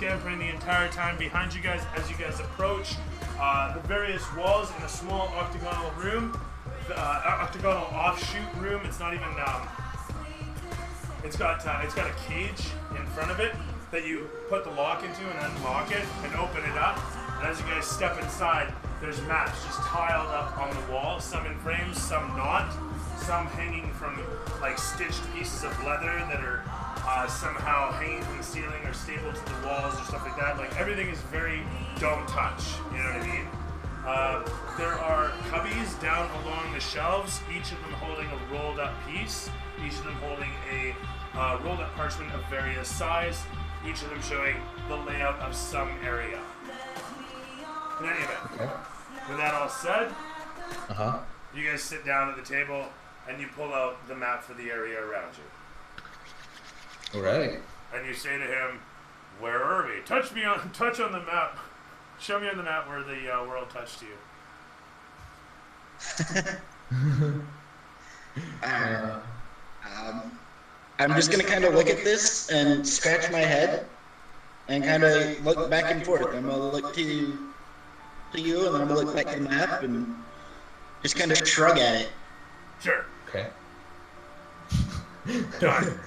scampering the entire time behind you guys as you guys approach the various walls in a small octagonal room, octagonal offshoot room. It's not even. It's got a cage in front of it that you put the lock into and unlock it and open it up. And as you guys step inside, there's maps just tiled up on the wall, some in frames, some not, some hanging from like stitched pieces of leather that are somehow hanging from the ceiling or stapled to the walls or stuff like that. Like everything is very don't touch, you know what I mean? There are cubbies down along the shelves, each of them holding a rolled up piece, each of them holding a rolled up parchment of various size, each of them showing the layout of some area. In any event, Okay. with that all said, Uh-huh. you guys sit down at the table and you pull out the map for the area around you. All right. And you say to him, "Where are we? Touch on the map. Show me on the map where the world touched you." I'm just gonna kind of look at this and scratch my head and kind of look back and forth. I'm gonna look to you, and then I'm gonna look back at the map and just kind of shrug at it. Sure. Okay. Done.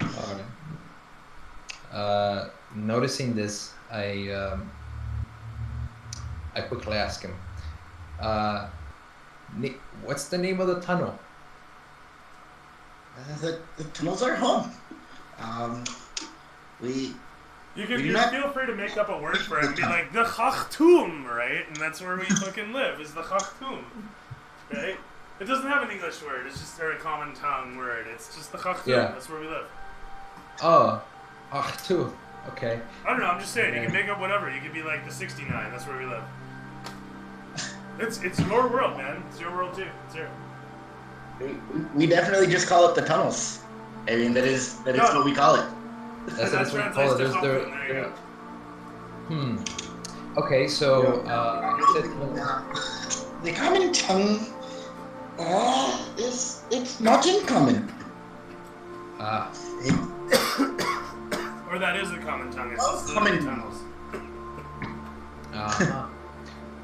All right. Noticing this, I quickly ask him, what's the name of the tunnel? The tunnels are home. You can We're not- feel free to make up a word for it and be like, the Chachtum, right? And that's where we fucking live, is the Chachtum, right? It doesn't have an English word, it's just a common tongue word. It's just the Chachtum, Yeah. that's where we live. Oh, two. Okay. I don't know, I'm just saying, you can make up whatever. You could be like the 69, that's where we live. It's your world, man. It's your world too. It's here. We definitely just call it the tunnels. I mean, that is what we call it. That's That what we call it. translates to There's Chachtum, there you go. Okay, so The common tongue it's not in common. Or that is the common tongue, it's just the Common. tunnels.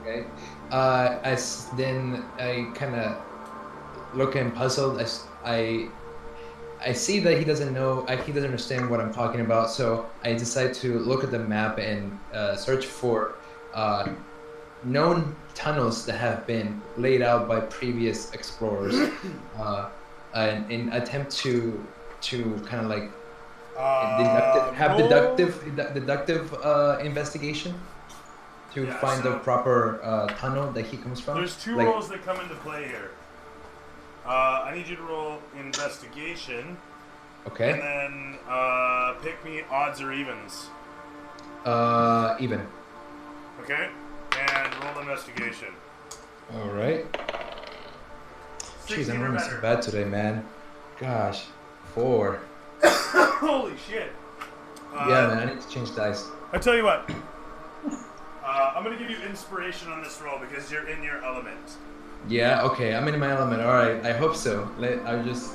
Okay. Then I kind of look and puzzled. I see that he doesn't know. He doesn't understand what I'm talking about. So I decide to look at the map and search for known tunnels that have been laid out by previous explorers, in attempt to kind of like deductive investigation to Yeah, find the so- proper tunnel that he comes from. There's two Like- rolls that come into play here. I need you to roll investigation, and Okay. then pick me odds or evens. Even. Okay? And roll investigation. All right. 16 Jeez, I'm or running better. so bad today, man. Gosh, 4. Holy shit. Yeah, man, I need to change dice. I tell you what. I'm gonna give you inspiration on this roll because you're in your element. Yeah, okay, I'm in my element. All right, I hope so. I just.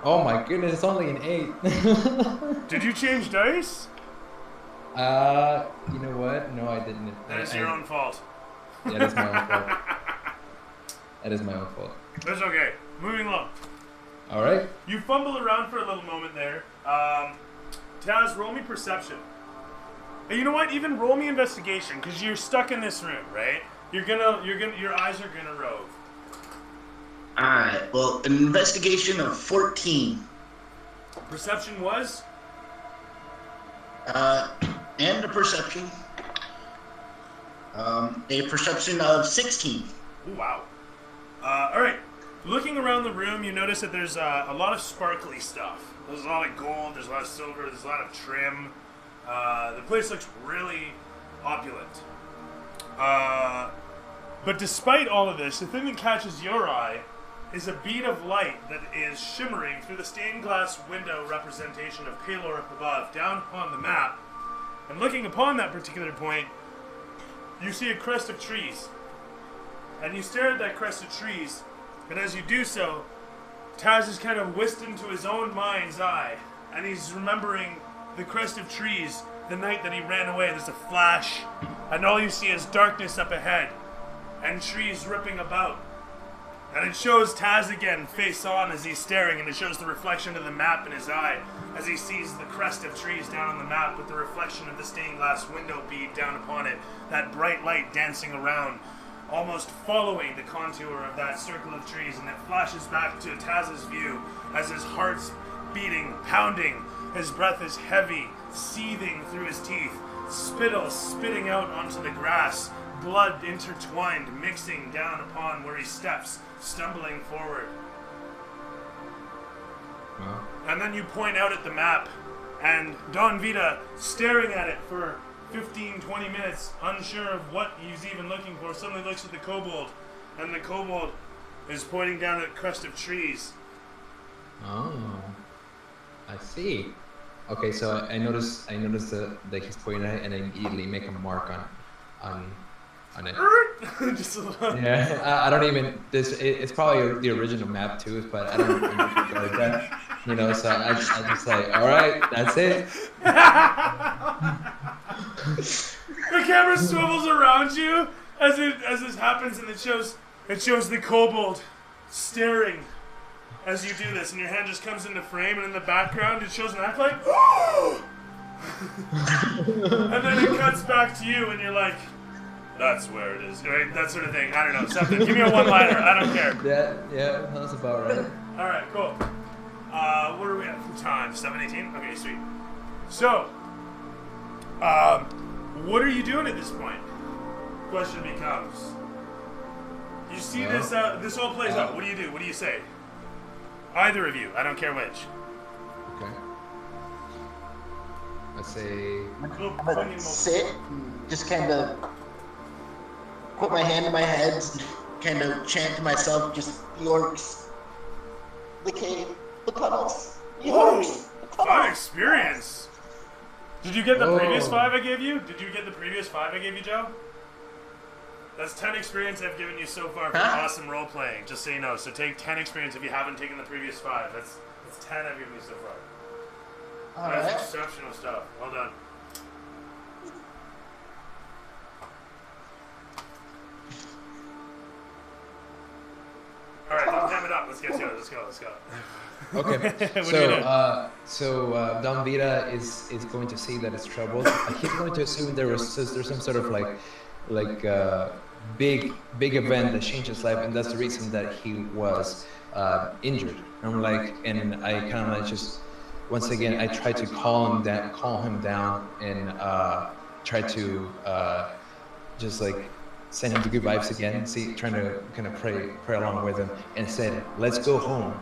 Oh my goodness, it's only an 8. Did you change dice? You know what? No, I didn't. That is your own fault. Yeah, that's my own fault. That is my own fault. That's okay. Moving along. All right. You fumble around for a little moment there. Taz, roll me perception. And you know what? Even roll me investigation, because you're stuck in this room, right? Your eyes are gonna rove. Alright, well, an investigation of 14. Perception was? And a perception. A perception of 16. Ooh, wow. Alright. Looking around the room, you notice that there's a lot of sparkly stuff. There's a lot of gold, there's a lot of silver, there's a lot of trim. The place looks really opulent. But despite all of this, the thing that catches your eye is a bead of light that is shimmering through the stained glass window representation of Palor up above, down upon the map. And looking upon that particular point, you see a crest of trees. And you stare at that crest of trees, and as you do so, Taz is kind of whisked into his own mind's eye and he's remembering the crest of trees, the night that he ran away. There's a flash, and all you see is darkness up ahead, and trees ripping about. And it shows Taz again, face on, as he's staring, and it shows the reflection of the map in his eye, as he sees the crest of trees down on the map with the reflection of the stained glass window bead down upon it, that bright light dancing around, almost following the contour of that circle of trees, and it flashes back to Taz's view as his heart's beating, pounding, his breath is heavy, seething through his teeth, spittle spitting out onto the grass, blood intertwined, mixing down upon where he steps, stumbling forward. Wow. And then you point out at the map, and Don Vita, staring at it for 15-20 minutes, unsure of what he's even looking for, suddenly looks at the kobold, and the kobold is pointing down at a crest of trees. Oh, I see. Okay, so I noticed that he's pointing at it, and I immediately make a mark on it. Just a little. Yeah, I don't even. It's probably the original map too, but I don't remember like that. You know, so I just like, all right, that's it. The camera swivels around you as this happens, and it shows the kobold staring as you do this, and your hand just comes into frame, and in the background it shows an act like, and then it cuts back to you, and you're like, that's where it is, right? That sort of thing. I don't know, something. Give me a one-liner. I don't care. Yeah, that's about right. All right, cool. What are we at for time? 7:18. Okay, sweet. So, what are you doing at this point? Question becomes: you see this all plays out. What do you do? What do you say? Either of you. I don't care which. Okay. I say. I'm gonna sit and just kind of put my hand in my head and kind of chant to myself, just the orcs, the cave, the tunnels, the orcs, the Fun tunnels. experience. Did you get the previous 5 I gave you? Did you get the previous 5 I gave you, Joe? That's 10 experience I've given you so far for awesome role playing. Just so you know. So take 10 experience if you haven't taken the previous 5. That's 10 I've given you so far. All That's right. exceptional stuff. Well done. All right, don't ham it up. Let's go. Okay. So Don Vita is going to see that it's troubled. He's going to assume there's some sort of like big event that changed his life, and that's the reason that he was injured. And I kind of like just once again I try to calm him down, and try to just like send him the good vibes again. Trying to kind of pray along with him, and said, "Let's go home.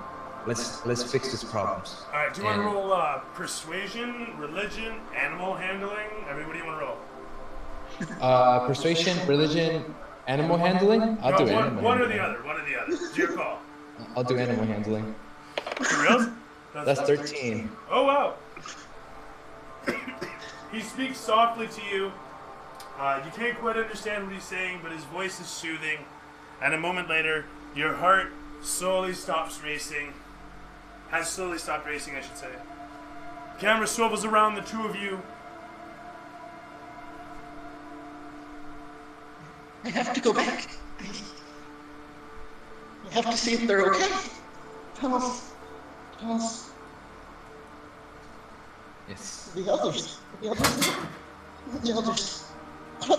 Let's fix these problems." All right, do you want to roll persuasion, religion, animal handling? Everybody want to roll? Persuasion, religion, animal handling. I'll do animal one or handling. the other. One or the other. It's your call. I'll do animal handling. For reals? That's 13. Oh wow. He speaks softly to you. You can't quite understand what he's saying, but his voice is soothing. And a moment later, your heart slowly stops racing. Has slowly stopped racing, I should say. Camera swivels around the two of you. I have to go back. I have to see if they're okay. Tunnels. Yes. The others. What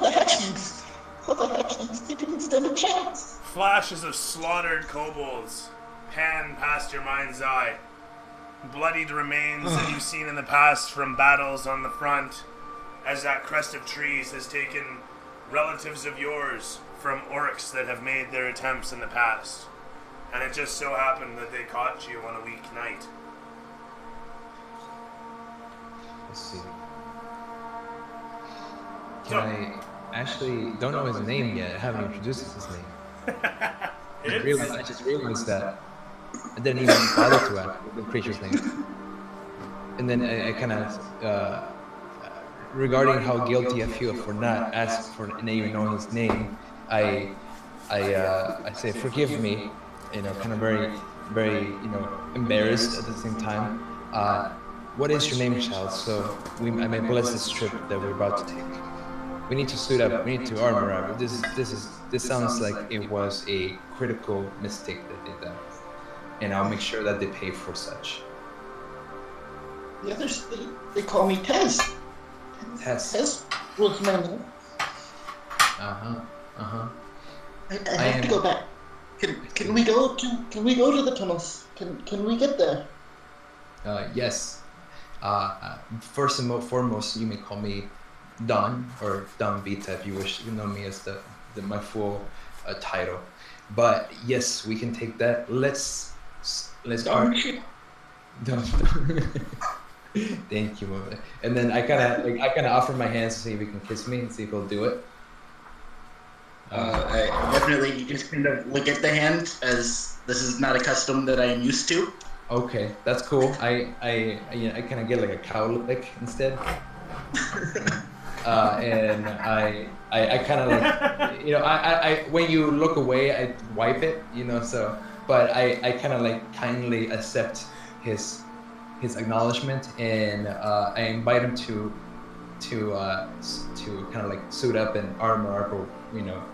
the hatchlings? They didn't stand a chance. Flashes of slaughtered kobolds pan past your mind's eye. Bloodied remains that you've seen in the past from battles on the front, as that crest of trees has taken relatives of yours from orcs that have made their attempts in the past. And it just so happened that they caught you on a weeknight. Let's see. I actually don't know his name yet. I haven't introduced his name. I just realized that. I didn't even bother to ask the creature's name. And then I kind of, regarding how guilty I feel for not asking for and even knowing his name, I say, forgive me, kind of very, very, embarrassed at the same time. what is your name, child? So I may bless this trip that we're about to take. We need to suit up. We need to armor up. This sounds like it was a critical mistake that they did, and I'll make sure that they pay for such. The others, they call me Tez. Tez was my name. I have to go back. Can we go to the tunnels? Can we get there? Yes. First and foremost, you may call me Don or Don Vita if you wish to know me as my full title. But yes, we can take that. Let's Don. Don. Thank you, mother. And then I kind of offer my hands to see if he can kiss me and see if he'll do it. I definitely just kind of look at the hand, as this is not a custom that I am used to. Okay, that's cool. I kind of get like a cow lick instead. And I kind of like, I when you look away, I wipe it, so, but I kind of like kindly accept his acknowledgement, and I invite him to kind of like suit up and armor up, or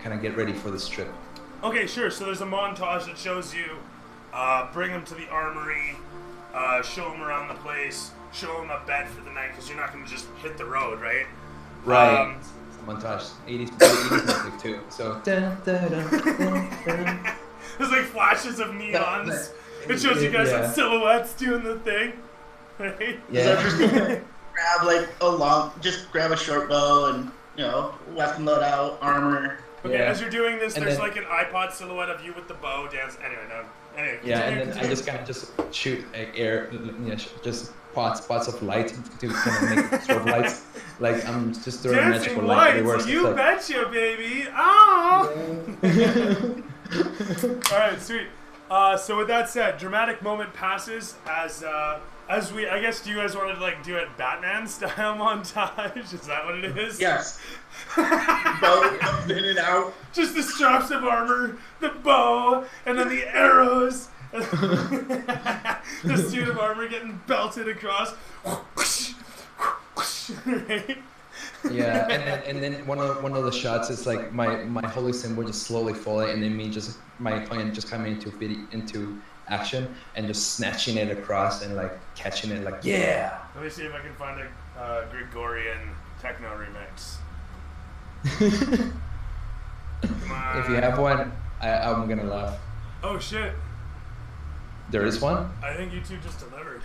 kind of get ready for this trip. Okay, sure. So there's a montage that shows you bring him to the armory, show him around the place, show him a bed for the night, because you're not going to just hit the road, right? Right. Montage, 80s music too. So. There's like flashes of neons. It shows you guys in silhouettes doing the thing, right? Yeah. Grab a short bow and weapon load out, armor. Okay, as you're doing this, there's like an iPod silhouette of you with the bow dance. Anyway, and then I just kind of just shoot air, just spots of light to kind of make strobe lights. Like I'm just throwing dancing magical lights. light. You betcha, baby. Oh. All right, sweet. So with that said, dramatic moment passes as we, I guess, do you guys want to like do it Batman style montage? Is that what it is? Yes. Bow comes in and out. Just the straps of armor, the bow, and then the arrows. The suit of armor getting belted across. Right? Yeah, and then one of the shots is like my holy symbol just slowly falling, and then my plan just coming into action and just snatching it across and like catching it like yeah. Let me see if I can find a Gregorian techno remix. Come on. If you have one, I'm gonna laugh. Oh shit. There is one? I think you two just delivered.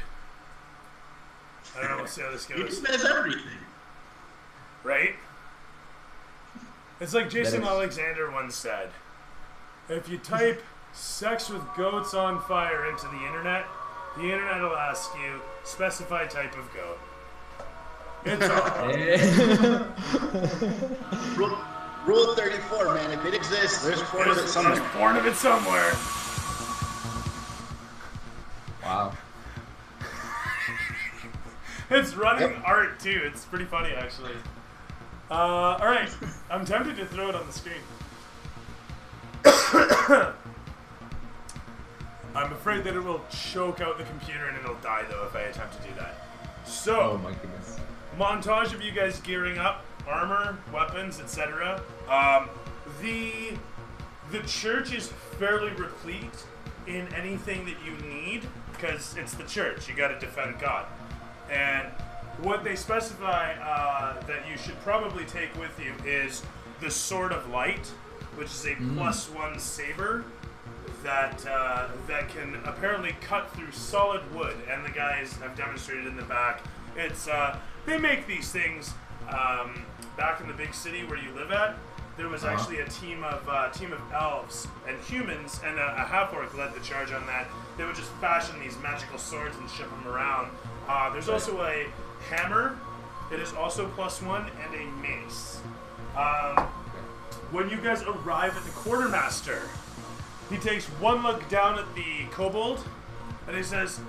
I don't know. We'll see how this He goes. just does everything. Right? It's like Jason Alexander once said, if you type sex with goats on fire into the internet will ask you, specify type of goat. It's all. Rule 34, man. If it exists, there's porn of it somewhere. There's porn of it somewhere. Wow. It's running art too. It's pretty funny actually. Alright. I'm tempted to throw it on the screen. I'm afraid that it will choke out the computer and it'll die though if I attempt to do that. So, oh my goodness. Montage of you guys gearing up, armor, weapons, etc. The church is fairly replete in anything that you need because it's the church. You got to defend God. And what they specify that you should probably take with you is the Sword of Light, which is a +1 saber that can apparently cut through solid wood. And the guys have demonstrated in the back. It's they make these things back in the big city where you live at. There was actually a team of elves and humans, and a half-orc led the charge on that. They would just fashion these magical swords and ship them around. There's also a hammer. It is also +1, and a mace. When you guys arrive at the quartermaster, he takes one look down at the kobold, and he says,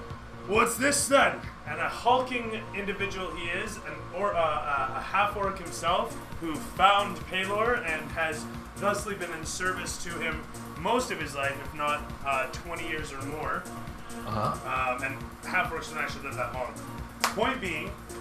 "What's this then?" And a hulking individual he is, a half-orc himself, who found Pelor and has thusly been in service to him most of his life, if not 20 years or more. And half-orcs don't actually live that long. Point being,